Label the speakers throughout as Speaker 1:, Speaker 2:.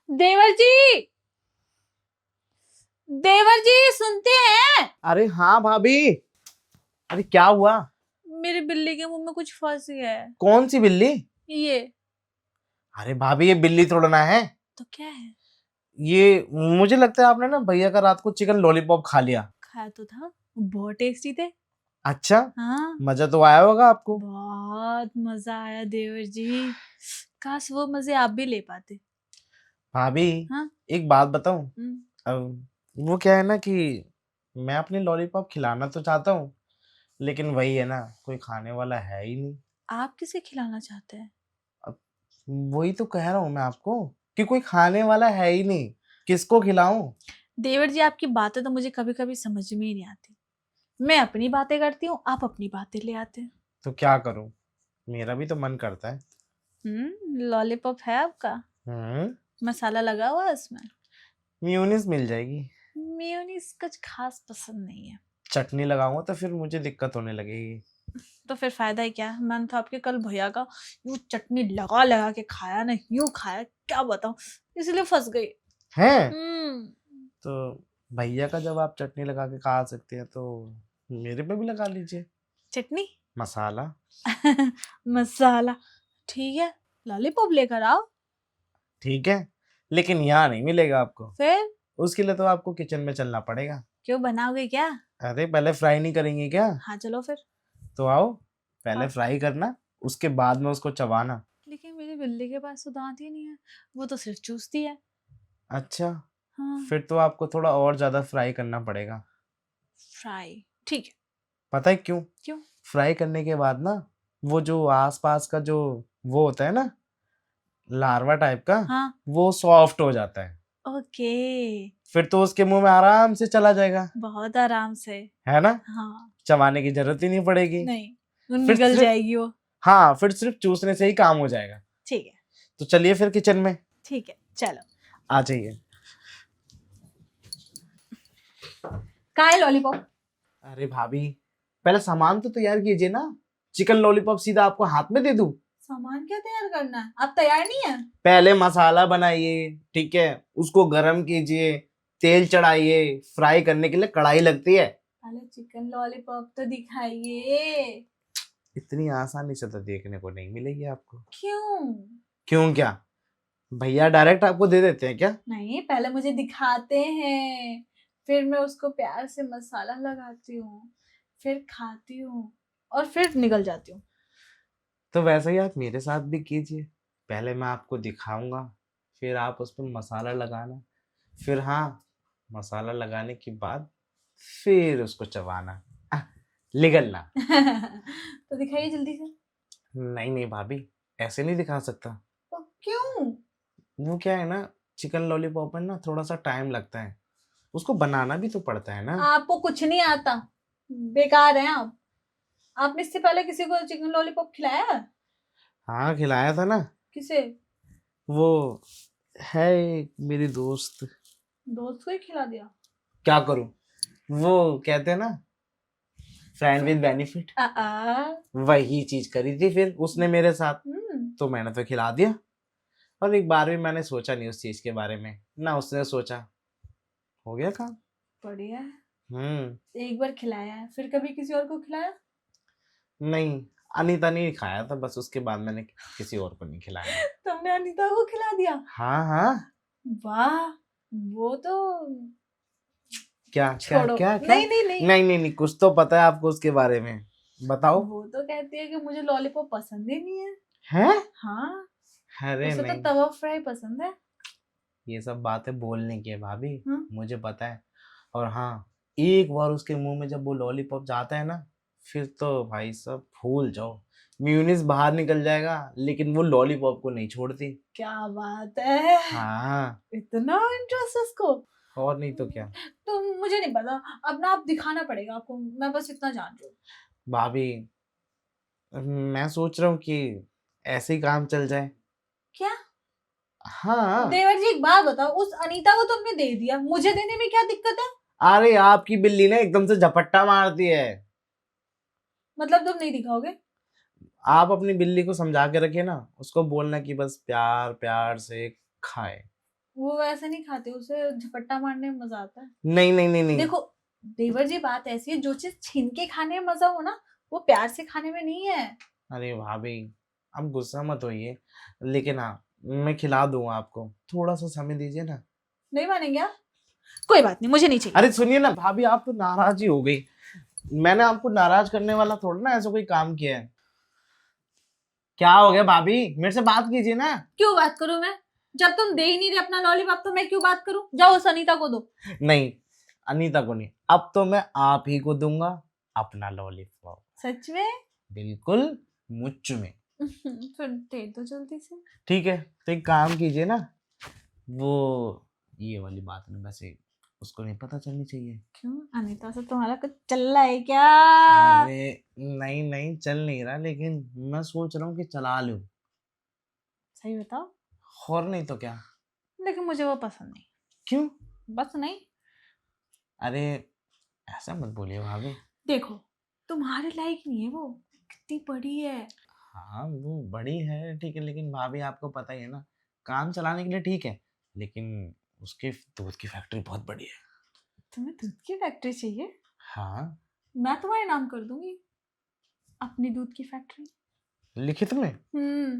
Speaker 1: देवर जी, देवर जी सुनते हैं?
Speaker 2: अरे हाँ भाभी। अरे क्या हुआ?
Speaker 1: मेरी बिल्ली के मुंह में कुछ फंस गया है।
Speaker 2: कौन सी बिल्ली?
Speaker 1: ये
Speaker 2: अरे भाभी, ये बिल्ली थोड़ा ना है।
Speaker 1: तो क्या है?
Speaker 2: ये मुझे लगता है आपने ना भैया का रात को चिकन लॉलीपॉप खा लिया।
Speaker 1: खाया तो था, बहुत टेस्टी थे।
Speaker 2: अच्छा,
Speaker 1: हाँ,
Speaker 2: मजा तो आया होगा आपको।
Speaker 1: बहुत मजा आया देवर जी। काश वो मजे आप भी ले पाते।
Speaker 2: भाभी,
Speaker 1: हाँ।
Speaker 2: एक बात बताऊं?
Speaker 1: हम्म,
Speaker 2: अब वो क्या है ना कि मैं अपनी लॉलीपॉप खिलाना तो चाहता हूँ, लेकिन वही है ना, कोई खाने वाला है ही नहीं।
Speaker 1: आप किसे खिलाना चाहते हैं?
Speaker 2: अब वही तो कह रहा हूँ मैं आपको कि कोई खाने वाला है ही नहीं, किसको खिलाऊं?
Speaker 1: देवर जी, आपकी बातें तो मुझे कभी कभी समझ में ही नहीं आती। मैं अपनी बातें करती हूँ, आप अपनी बातें ले आते हैं।
Speaker 2: तो क्या करूं? मेरा भी तो मन करता है।
Speaker 1: लॉलीपॉप है आपका?
Speaker 2: हम्म।
Speaker 1: मसाला लगा हुआ है उसमें?
Speaker 2: मेयोनीज मिल जाएगी।
Speaker 1: मेयोनीज कुछ खास पसंद नहीं है।
Speaker 2: चटनी लगाऊंगा तो फिर मुझे दिक्कत होने लगेगी।
Speaker 1: तो फिर फायदा ही क्या? मैंने तो आपके कल भैया का यूं चटनी लगा लगा के खाया ना, यूं खाया क्या बताऊं, इसलिए फंस गई।
Speaker 2: हैं?
Speaker 1: हम्म।
Speaker 2: तो भैया का जब आप चटनी लगा के खा सकते हैं तो मेरे पे भी लगा लीजिए
Speaker 1: चटनी?
Speaker 2: मसाला।
Speaker 1: मसाला? ठीक है, लॉलीपॉप लेकर आओ।
Speaker 2: ठीक है, लेकिन यहाँ नहीं मिलेगा आपको।
Speaker 1: फिर?
Speaker 2: उसके लिए तो आपको किचन में चलना पड़ेगा।
Speaker 1: क्यों, बनाओगे क्या?
Speaker 2: अरे पहले फ्राई नहीं करेंगे क्या?
Speaker 1: हाँ चलो फिर।
Speaker 2: तो आओ, पहले
Speaker 1: हाँ,
Speaker 2: फ्राई करना, उसके बाद में उसको चबाना।
Speaker 1: लेकिन मेरी बिल्ली के पास तो दांत ही नहीं है, वो तो सिर्फ चूसती है।
Speaker 2: अच्छा,
Speaker 1: हाँ।
Speaker 2: फिर तो आपको थोड़ा और ज्यादा फ्राई करना पड़ेगा।
Speaker 1: फ्राई? ठीक है।
Speaker 2: पता है क्यों?
Speaker 1: क्यों?
Speaker 2: फ्राई करने के बाद ना, वो जो आसपास का जो वो होता है ना, लार्वा टाइप का,
Speaker 1: हाँ।
Speaker 2: वो सॉफ्ट हो जाता है।
Speaker 1: ओके।
Speaker 2: फिर तो उसके मुंह में आराम से चला जाएगा।
Speaker 1: बहुत आराम से।
Speaker 2: है ना?
Speaker 1: हाँ।
Speaker 2: चबाने की जरूरत ही नहीं पड़ेगी।
Speaker 1: नहीं, वो
Speaker 2: फिर
Speaker 1: निगल
Speaker 2: सिर्फ,
Speaker 1: जाएगी वो।
Speaker 2: हाँ, फिर सिर्फ चूसने से ही काम हो जाएगा।
Speaker 1: ठीक है।
Speaker 2: तो चलिए फिर किचन में
Speaker 1: ठीक है, चलो।
Speaker 2: आ जाइए।
Speaker 1: कहाँ है लॉलीपॉप?
Speaker 2: अरे भाभी, पहले सामान तो तैयार कीजिए ना। चिकन लॉलीपॉप सीधा आपको हाथ में दे दूं?
Speaker 1: सामान क्या तैयार करना है? आप तैयार नहीं है?
Speaker 2: पहले मसाला बनाइए, ठीक है, उसको गरम कीजिए, तेल चढ़ाइए, फ्राई करने के लिए कढ़ाई लगती है।
Speaker 1: पहले चिकन लॉलीपॉप तो दिखाइए।
Speaker 2: इतनी आसानी से तो देखने को नहीं मिलेगी आपको।
Speaker 1: क्यों?
Speaker 2: क्यों क्या? भैया डायरेक्ट आपको दे देते हैं क्या?
Speaker 1: नहीं, पहले मुझे दिखाते हैं, फिर मैं उसको प्यार से मसाला लगाती हूँ, फिर खाती हूँ, और फिर निकल जाती हूँ।
Speaker 2: तो वैसे ही आप मेरे साथ भी कीजिए। पहले मैं आपको दिखाऊंगा, फिर आप उस पर मसाला लगाना, फिर हाँ, मसाला लगाने के बाद फिर उसको चबाना, आह, निगलना।
Speaker 1: तो दिखाइए जल्दी से।
Speaker 2: नहीं नहीं भाभी, ऐसे नहीं दिखा सकता।
Speaker 1: तो क्यों?
Speaker 2: वो क्या है ना, चिकन लॉलीपॉप में ना थोड़ा सा टाइम लगता है, उसको बनाना भी तो पड़ता है ना।
Speaker 1: आपको कुछ नहीं आता, बेकार है आप। आपने इससे पहले किसी को चिकन लॉलीपॉप खिलाया है?
Speaker 2: हाँ, खिलाया था ना।
Speaker 1: किसे?
Speaker 2: वो है एक मेरी दोस्त।
Speaker 1: दोस्त को ही खिला दिया?
Speaker 2: क्या करूं, वो कहते हैं ना, फ्रेंड विद बेनिफिट,
Speaker 1: आ आ।
Speaker 2: वही चीज करी थी फिर उसने मेरे साथ।
Speaker 1: हम्म।
Speaker 2: तो मैंने तो खिला दिया, और एक बार भी मैंने सोचा नहीं उस चीज के बारे में, ना उसने सोचा। हो गया काम।
Speaker 1: बढ़िया है।
Speaker 2: हम्म।
Speaker 1: एक बार खिलाया है, फिर कभी किसी और को खिलाया?
Speaker 2: नहीं, अनीता ने ही खाया था बस, उसके बाद मैंने किसी और को नहीं खिलाया।
Speaker 1: तुमने अनीता को खिला दिया?
Speaker 2: हाँ हाँ।
Speaker 1: वाह। वो तो
Speaker 2: क्या क्या
Speaker 1: छोड़ो।
Speaker 2: क्या क्या?
Speaker 1: नहीं नहीं नहीं।
Speaker 2: नहीं नहीं नहीं, कुछ तो पता है आपको उसके बारे में, बताओ।
Speaker 1: वो तो कहती है कि मुझे लॉलीपॉप पसंद ही नहीं है।
Speaker 2: है?
Speaker 1: हाँ।
Speaker 2: अरे
Speaker 1: उसे तो
Speaker 2: नहीं,
Speaker 1: तवा फ्राई पसंद है।
Speaker 2: ये सब बातें बोलने की है भाभी,
Speaker 1: हाँ।
Speaker 2: मुझे पता है। और हाँ, एक बार उसके मुंह में जब वो लॉलीपॉप जाता है ना, फिर तो भाई सब भूल जाओ। म्यूनिस बाहर निकल जाएगा, लेकिन वो लॉलीपॉप को नहीं छोड़ती।
Speaker 1: क्या बात है,
Speaker 2: हाँ,
Speaker 1: इतना इंटरेस्ट उसको?
Speaker 2: और नहीं तो क्या।
Speaker 1: तो मुझे नहीं पता, अब ना आप दिखाना पड़ेगा आपको, मैं बस इतना जान रही हूँ।
Speaker 2: भाभी, मैं सोच रहा हूँ कि ऐसे ही काम चल जाए।
Speaker 1: क्या?
Speaker 2: हाँ।
Speaker 1: देवर जी, एक बात बताओ, उस अनीता को तुमने दे दिया, मुझे देने में क्या दिक्कत है?
Speaker 2: अरे आपकी बिल्ली ने एकदम से झपट्टा मार दी है।
Speaker 1: मतलब तुम नहीं दिखाओगे?
Speaker 2: आप अपनी बिल्ली को समझा के रखिए ना, उसको बोलना कि बस प्यार प्यार से खाए।
Speaker 1: वो वैसे नहीं खाते, उसे झपट्टा मारने में मजा आता है।
Speaker 2: नहीं नहीं नहीं नहीं
Speaker 1: देखो देवर जी, बात ऐसी है, जो चीज छीन के खाने में मजा हो ना, वो प्यार से खाने में नहीं है।
Speaker 2: अरे भाभी आप गुस्सा मत होइए, लेकिन हाँ मैं खिला दूंगा आपको, थोड़ा सा समय दीजिए ना।
Speaker 1: नहीं मानेंगे आप? कोई बात नहीं, मुझे नहीं चाहिए।
Speaker 2: अरे सुनिए ना भाभी, आप तो नाराज ही हो गई। मैंने आपको नाराज करने वाला थोड़ा ना ऐसा कोई काम किया है। क्या हो गया भाभी, मेरे से बात कीजिए ना।
Speaker 1: क्यों बात करूं मैं? जब तुम दे ही नहीं रहे अपना लॉलीपॉप तो मैं क्यों बात करूं? जाओ उस अनीता को दो।
Speaker 2: नहीं, अनीता को नहीं, अब तो मैं आप ही को दूंगा अपना लॉलीपॉप।
Speaker 1: सच में?
Speaker 2: बिल्कुल मुझ में।
Speaker 1: फिर दे दो जल्दी से।
Speaker 2: ठीक है, तो एक काम कीजिए ना, वो ये वाली बात ना वैसे उसको नहीं पता चलनी चाहिए।
Speaker 1: क्यों, अनीता से तुम्हारा कुछ चल रहा है क्या?
Speaker 2: अरे नहीं नहीं, चल नहीं रहा, लेकिन मैं सोच रहा हूँ कि चला लूं।
Speaker 1: सही बताओ।
Speaker 2: और नहीं तो क्या।
Speaker 1: लेकिन मुझे वो पसंद नहीं।
Speaker 2: क्यों?
Speaker 1: बस नहीं।
Speaker 2: अरे ऐसा मत बोलिए भाभी।
Speaker 1: देखो, तुम्हारे लायक नहीं है वो, कितनी बड़ी है।
Speaker 2: हाँ वो बड़ी है ठीक है, लेकिन भाभी आपको पता ही है ना, काम चलाने के लिए ठीक है, लेकिन उसकी दूध की फैक्ट्री बहुत बड़ी है।
Speaker 1: तुम्हें दूध की फैक्ट्री चाहिए?
Speaker 2: हाँ।
Speaker 1: मैं तुम्हारे नाम कर दूंगी अपनी दूध की फैक्ट्री।
Speaker 2: लिखित में?
Speaker 1: हम्म।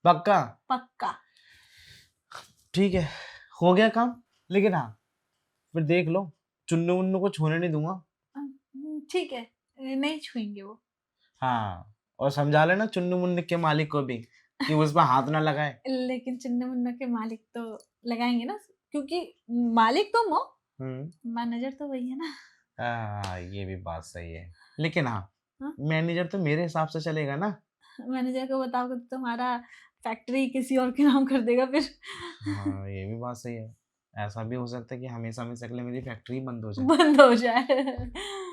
Speaker 2: पक्का?
Speaker 1: पक्का।
Speaker 2: ठीक है, हो गया काम। लेकिन हाँ फिर देख लो, चुन्नू मुन्नू को छूने नहीं दूंगा।
Speaker 1: ठीक है, नहीं छुएंगे वो।
Speaker 2: हाँ, और समझा लेना चुन्नू मुन्नू के मालिक को भी कि उस पर हाथ ना लगाए।
Speaker 1: लेकिन चुन्नू मुन्नू के मालिक तो लगाएंगे ना, क्योंकि मालिक तुम हो, मैनेजर तो वही है ना।
Speaker 2: हाँ ये भी बात सही है, लेकिन हाँ
Speaker 1: हाँ?
Speaker 2: मैनेजर तो मेरे हिसाब से चलेगा ना।
Speaker 1: मैनेजर को बताओगे तो तुम्हारा फैक्ट्री किसी और के नाम कर देगा फिर।
Speaker 2: हाँ ये भी बात सही है, ऐसा भी हो सकता है कि हमेशा हमेशा के लिए मेरी फैक्ट्री बंद हो जाए।
Speaker 1: बंद हो जाए।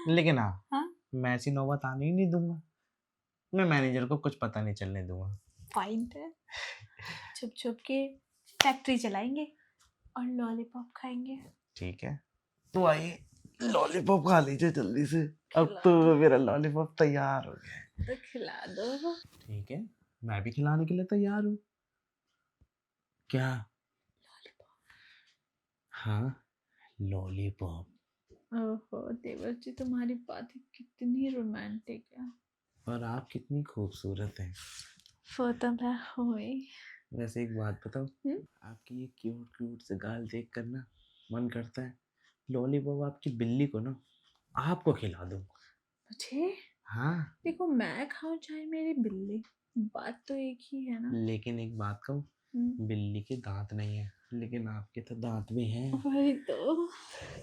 Speaker 2: लेकिन हाँ
Speaker 1: हाँ?
Speaker 2: मैं ऐसी नौबत आने ही नहीं दूंगा, मैं मैनेजर को कुछ पता नहीं चलने दूंगा।
Speaker 1: फाइन है। छुप छुप के फैक्ट्री चलाएंगे और लॉलीपॉप खाएंगे।
Speaker 2: ठीक है, तो आइए लॉलीपॉप खा लीजिए जल्दी से। अब
Speaker 1: खिला
Speaker 2: तो
Speaker 1: दो।
Speaker 2: मेरा लॉलीपॉप तैयार हो गया है।
Speaker 1: तो खिला दो।
Speaker 2: ठीक है, मैं भी खिलाने के लिए तैयार हूँ। क्या? हाँ लॉलीपॉप।
Speaker 1: ओहो देवर जी, तुम्हारी बातें कितनी रोमांटिक है।
Speaker 2: और आप कितनी खूबसूरत हैं।
Speaker 1: वो तो मैं हूँ ही।
Speaker 2: वैसे एक बात बताओ,
Speaker 1: हम्म?
Speaker 2: आपकी ये क्यूट क्यूट से गाल देख कर ना मन करता है लॉलीपॉप आपकी बिल्ली को ना आपको खिला दूं।
Speaker 1: मुझे?
Speaker 2: हाँ।
Speaker 1: देखो, मैं खाऊं चाहे मेरी बिल्ली, बात तो एक ही है ना।
Speaker 2: लेकिन एक बात कहूँ, बिल्ली के दांत नहीं है, लेकिन आपके तो दांत भी हैं।
Speaker 1: वही तो।